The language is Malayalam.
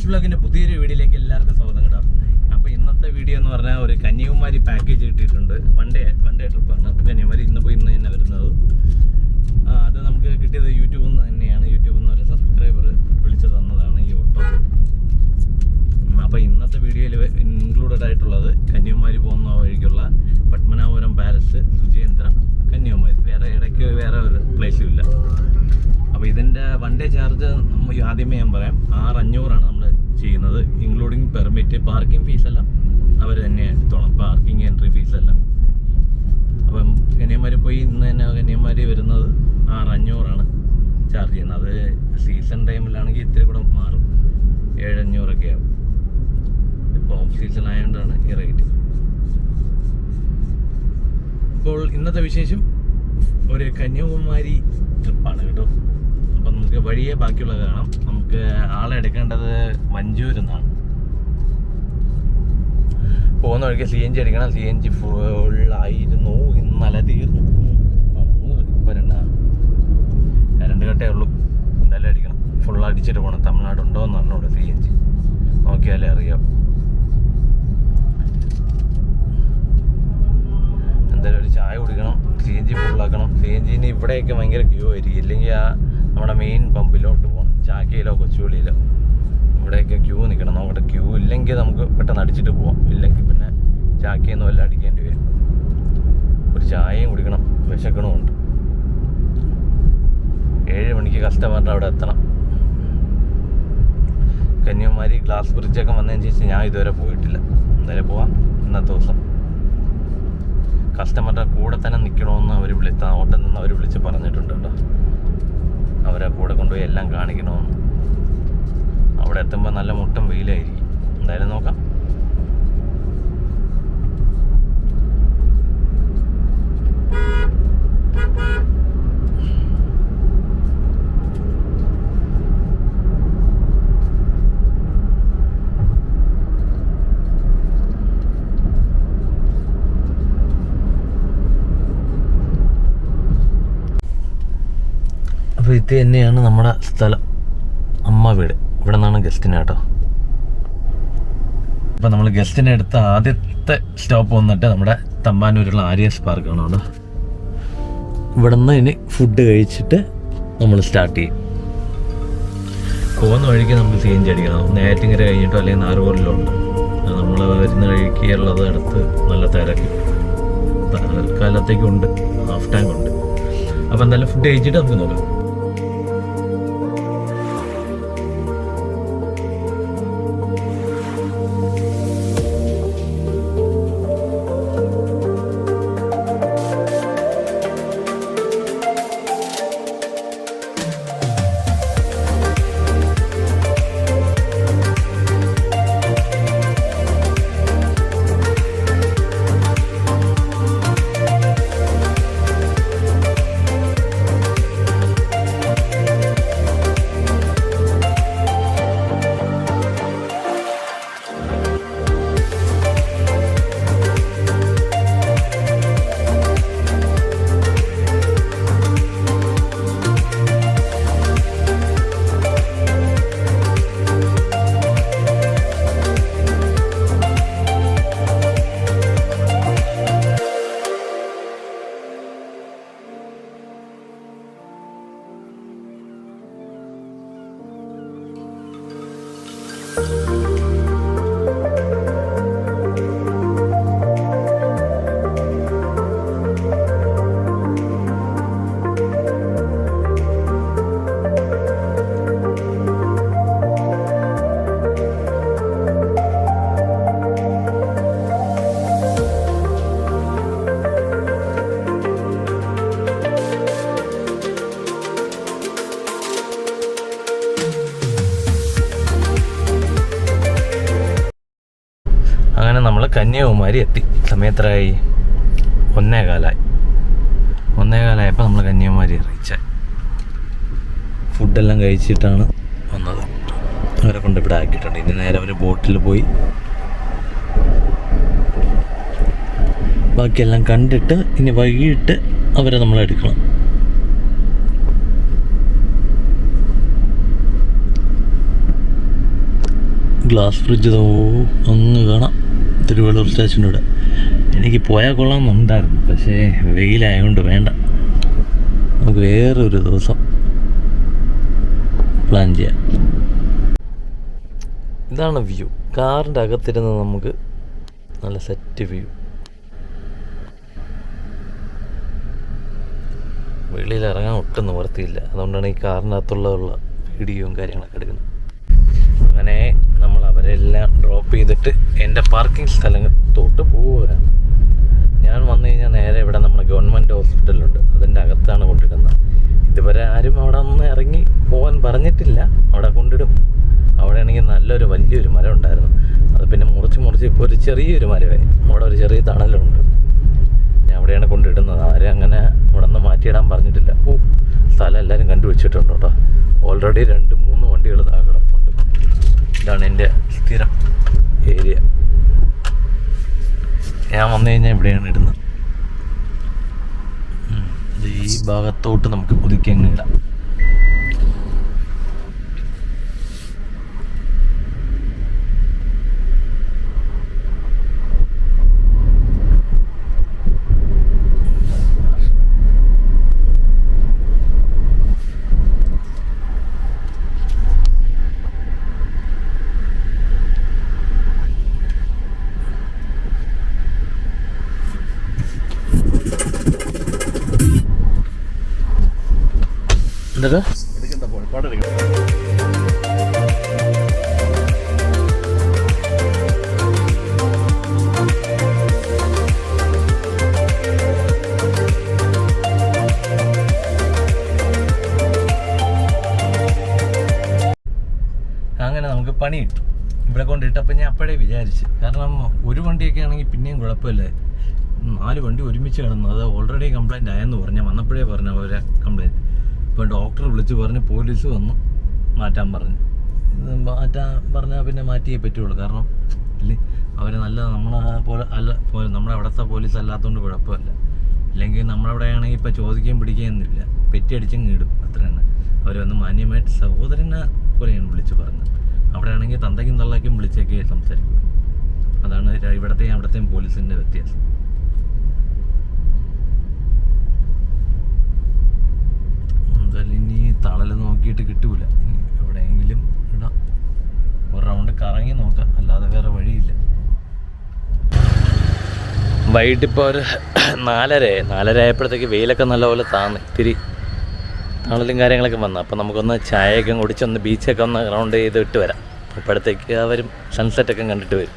ഗണേഷ് വ്ളോഗിൻ്റെ പുതിയൊരു വീഡിയോയിലേക്ക് എല്ലാവർക്കും സ്വാഗതം കേട്ടോ. അപ്പോൾ ഇന്നത്തെ വീഡിയോ എന്ന് പറഞ്ഞാൽ ഒരു കന്യാകുമാരി പാക്കേജ് കിട്ടിയിട്ടുണ്ട്. വൺ ഡേ ട്രിപ്പാണ് കന്യാകുമാരി. ഇന്ന് തന്നെ വരുന്നത്. അത് നമുക്ക് കിട്ടിയത് യൂട്യൂബിൽ നിന്ന് തന്നെയാണ്. യൂട്യൂബിൽ നിന്ന് ഒരു സബ്സ്ക്രൈബർ വിളിച്ചു തന്നതാണ് ഈ ഓട്ടോ. അപ്പോൾ ഇന്നത്തെ വീഡിയോയിൽ ഇൻക്ലൂഡഡ് ആയിട്ടുള്ളത് കന്യാകുമാരി പോകുന്ന വഴിക്കുള്ള പത്മനാഭപുരം പാലസ്, സുചേന്ദ്രം, കന്യാകുമാരി. ഇടയ്ക്ക് വേറെ ഒരു പ്ലേസും ഇല്ല. അപ്പോൾ ഇതിൻ്റെ വൺ ഡേ ചാർജ് ആദ്യമേ ഞാൻ പറയാം. 6,500 നമ്മൾ ചെയ്യുന്നത്, ഇൻക്ലൂഡിങ് പെർമിറ്റ്. പാർക്കിംഗ് ഫീസെല്ലാം അവർ തന്നെ എടുത്തോളാം, പാർക്കിംഗ് എൻട്രി ഫീസെല്ലാം. അപ്പം കന്യാകുമാരി പോയി ഇന്ന് തന്നെ കന്യാകുമാരി വരുന്നത് 6,500 ചാർജ് ചെയ്യുന്നത്. അത് സീസൺ ടൈമിലാണെങ്കിൽ ഇത്തിരി കൂടെ മാറും, 7,500 ആവും. ഇപ്പോൾ ഓഫ് സീസൺ ആയതുകൊണ്ടാണ് ഈ റേറ്റ്. ഇപ്പോൾ ഇന്നത്തെ വിശേഷം ഒരു കന്യാകുമാരി ട്രിപ്പാണ് കേട്ടോ. അപ്പം നമുക്ക് വഴിയെ ബാക്കിയുള്ളത് കാണാം. നമുക്ക് ആളെ എടുക്കേണ്ടത് വഞ്ചൂരിൽ നിന്നാണ്. പോകുന്ന വഴിക്ക് CNG അടിക്കണം. CNG ഫുള്ളായിരുന്നു, ഇന്നലെ തീർന്നു. 2 കട്ടേ ഉള്ളൂ. എന്തായാലും അടിക്കണം, ഫുൾ അടിച്ചിട്ട് പോകണം. തമിഴ്നാട് ഉണ്ടോ എന്ന് പറഞ്ഞോളൂ. CNG നോക്കിയാലേ അറിയാം. എന്തായാലും ഒരു ചായ കുടിക്കണം, CNG ഫുള്ളാക്കണം. CNGന് ഇവിടെയൊക്കെ ഭയങ്കര ക്യൂ ആയിരിക്കും. ഇല്ലെങ്കിൽ നമ്മുടെ മെയിൻ പമ്പിലോട്ട് പോകണം, ചാക്കയിലോ കൊച്ചുവേളിയിലോ. ഇവിടെയൊക്കെ ക്യൂ നിൽക്കണം. നോക്കട്ടെ, ക്യൂ ഇല്ലെങ്കിൽ നമുക്ക് പെട്ടെന്ന് അടിച്ചിട്ട് പോവാം. ഇല്ലെങ്കിൽ പിന്നെ ചാക്കയൊന്നും എല്ലാം അടിക്കേണ്ടി വരും. ഒരു ചായയും കുടിക്കണം, വിശക്കണമുണ്ട്. 7 മണിക്ക് കസ്റ്റമറിൻ്റെ അവിടെ എത്തണം. കന്യാകുമാരി ഗ്ലാസ് ബ്രിഡ്ജൊക്കെ വന്നതിന് ശേഷം ഞാൻ ഇതുവരെ പോയിട്ടില്ല. എന്തായാലും പോവാം ഇന്നത്തെ ദിവസം. കസ്റ്റമറുടെ കൂടെ തന്നെ നിൽക്കണമെന്ന് അവർ ഓട്ടം നിന്ന് അവർ വിളിച്ച് പറഞ്ഞിട്ടുണ്ട് കേട്ടോ. അവരെ കൂടെ കൊണ്ടുപോയി എല്ലാം കാണിക്കണമെന്ന്. അവിടെ എത്തുമ്പോൾ നല്ല മുട്ടം വെയിലായിരിക്കും. എന്തായാലും നോക്കാം. അപ്പോൾ ഇത് തന്നെയാണ് നമ്മുടെ സ്ഥലം, അമ്മ വീട്. ഇവിടെ നിന്നാണ് ഗസ്റ്റിന് കേട്ടോ. അപ്പോൾ നമ്മൾ ഗസ്റ്റിനെ എടുത്ത ആദ്യത്തെ സ്റ്റോപ്പ് വന്നിട്ട് നമ്മുടെ തമ്പാനൂരുള്ള ആര്യസ് പാർക്കാണ് അവിടെ. ഇവിടെ നിന്ന് ഇനി ഫുഡ് കഴിച്ചിട്ട് നമ്മൾ സ്റ്റാർട്ട് ചെയ്യും. പോകുന്ന വഴിക്ക് നമുക്ക് CNG അടിക്കണം. നേറ്റിങ്ങര കഴിഞ്ഞിട്ടോ അല്ലെങ്കിൽ നാറുകോലിലോ ഉണ്ട്. നമ്മൾ വരുന്ന വഴിക്കുള്ളത് അടുത്ത് നല്ല തിരക്ക് തൽക്കാലത്തേക്കുണ്ട്, ഹാഫ് ടാങ്ക് ഉണ്ട്. അപ്പോൾ എന്തായാലും ഫുഡ് കഴിച്ചിട്ട് നമുക്ക് നോക്കാം. അങ്ങനെ നമ്മൾ കന്യാകുമാരി എത്തി. സമയത്രയായി 1:15 നമ്മൾ കന്യാകുമാരി റീച്ചായി. ഫുഡെല്ലാം കഴിച്ചിട്ടാണ് വന്നത്. അവരെ കൊണ്ട് ഇവിടെ ആക്കിയിട്ടുണ്ട്. ഇനി നേരെ അവർ ബോട്ടിൽ പോയി ബാക്കിയെല്ലാം കണ്ടിട്ട് ഇനി വൈകിട്ട് അവരെ നമ്മളെടുക്കണം. ഗ്ലാസ് ഫ്രിഡ്ജ് അങ്ങ് കാണാം തിരുവള്ളൂർ സ്റ്റേഷൻ്റെ ഇവിടെ. എനിക്ക് പോയാൽ കൊള്ളാമെന്നുണ്ടായിരുന്നു, പക്ഷേ വെയിലായതുകൊണ്ട് വേണ്ട. നമുക്ക് വേറൊരു ദിവസം പ്ലാൻ ചെയ്യാം. ഇതാണ് വ്യൂ. കാറിൻ്റെ അകത്തിരുന്ന് നമുക്ക് നല്ല സെറ്റ് വ്യൂ. വെളിയിൽ ഇറങ്ങാൻ ഒട്ടും നിവർത്തിയില്ല. അതുകൊണ്ടാണ് ഈ കാറിൻ്റെ അകത്തുള്ള വീഡിയോയും കാര്യങ്ങളൊക്കെ എടുക്കുന്നത്. അങ്ങനെ നമ്മൾ അവരെല്ലാം ഡ്രോപ്പ് ചെയ്തിട്ട് എൻ്റെ പാർക്കിംഗ് സ്ഥലത്തോട്ട് പോവുകയാണ്. ഞാൻ വന്നു കഴിഞ്ഞാൽ നേരെ ഇവിടെ നമ്മുടെ ഗവൺമെൻറ് ഹോസ്പിറ്റലുണ്ട്, അതിൻ്റെ അകത്താണ് കൊണ്ടിടുന്നത്. ഇതുവരെ ആരും അവിടെ ഒന്ന് ഇറങ്ങി പോകാൻ പറഞ്ഞിട്ടില്ല. അവിടെ കൊണ്ടിടും. അവിടെ ആണെങ്കിൽ നല്ലൊരു വലിയൊരു മരം ഉണ്ടായിരുന്നു. അത് പിന്നെ മുറിച്ച് ഇപ്പോൾ ഒരു ചെറിയൊരു മരമേ, അവിടെ ഒരു ചെറിയ തണലുണ്ട്. ഞാൻ അവിടെയാണ് കൊണ്ടിടുന്നത്. ആരും അങ്ങനെ അവിടെ നിന്ന് മാറ്റിയിടാൻ പറഞ്ഞിട്ടില്ല. സ്ഥലം എല്ലാവരും കണ്ടുപിടിച്ചിട്ടുണ്ട് കേട്ടോ. ഓൾറെഡി 2-3 വണ്ടികൾ കിടപ്പുണ്ട്. ഇതാണ് എൻ്റെ സ്ഥിരം ഏരിയ. ഞാൻ വന്നു കഴിഞ്ഞാൽ ഇവിടെയാണ് ഇടുന്നത്. ഈ ഭാഗത്തോട്ട് നമുക്ക് ഒതുക്കി അങ്ങ് ഇടാം. എന്താ അങ്ങനെ നമുക്ക് പണി കിട്ടും. ഇവിടെ കൊണ്ടിട്ടപ്പോൾ ഞാൻ അപ്പോഴേ വിചാരിച്ച്, കാരണം ഒരു വണ്ടിയൊക്കെ ആണെങ്കിൽ പിന്നെയും കുഴപ്പമില്ലേ. 4 വണ്ടി ഒരുമിച്ച് കിടന്നു. അത് ഓൾറെഡി കംപ്ലൈൻറ്റ് ആയെന്ന് പറഞ്ഞു. വന്നപ്പോഴേ പറഞ്ഞു അവരെ കംപ്ലൈൻറ്റ്. ഇപ്പോൾ ഡോക്ടർ വിളിച്ച് പറഞ്ഞ് പോലീസ് വന്നു മാറ്റാൻ പറഞ്ഞു. മാറ്റാൻ പറഞ്ഞാൽ പിന്നെ മാറ്റിയേ പറ്റുള്ളൂ. കാരണം ഇല്ലേ, അവർ നല്ല നമ്മളെ പോലെ നമ്മുടെ അവിടുത്തെ പോലീസ് അല്ലാത്തതുകൊണ്ട് കുഴപ്പമില്ല. ഇല്ലെങ്കിൽ നമ്മളവിടെ ആണെങ്കിൽ ഇപ്പോൾ ചോദിക്കുകയും പിടിക്കുകയൊന്നുമില്ല, പെറ്റി അടിച്ചങ്ങ് ഇടും. അത്ര തന്നെ. അവർ വന്ന് മാന്യമായിട്ട് സഹോദരനെ പോലെയാണ് വിളിച്ച് പറഞ്ഞത്. അവിടെ ആണെങ്കിൽ തന്തയ്ക്കും തള്ളയ്ക്കും വിളിച്ചൊക്കെ സംസാരിക്കും. അതാണ് ഇവിടത്തെയും അവിടത്തെയും പോലീസിൻ്റെ വ്യത്യാസം. എന്തായാലും ഇനി തണൽ നോക്കിയിട്ട് കിട്ടൂല. എവിടെയെങ്കിലും ഇടാം, ഒരു റൗണ്ട് കറങ്ങി നോക്കാം, അല്ലാതെ വേറെ വഴിയില്ല. വൈകിട്ടിപ്പോൾ ഒരു 4:30 ആയപ്പോഴത്തേക്ക് വെയിലൊക്കെ നല്ലപോലെ താന്ന് ഇത്തിരി തണലും കാര്യങ്ങളൊക്കെ വന്നു. അപ്പോൾ നമുക്കൊന്ന് ചായയൊക്കെ കുടിച്ചൊന്ന് ബീച്ചൊക്കെ ഒന്ന് റൗണ്ട് ചെയ്ത് ഇട്ട് വരാം. അപ്പോഴത്തേക്ക് അവരും സൺസെറ്റൊക്കെ കണ്ടിട്ട് വരും.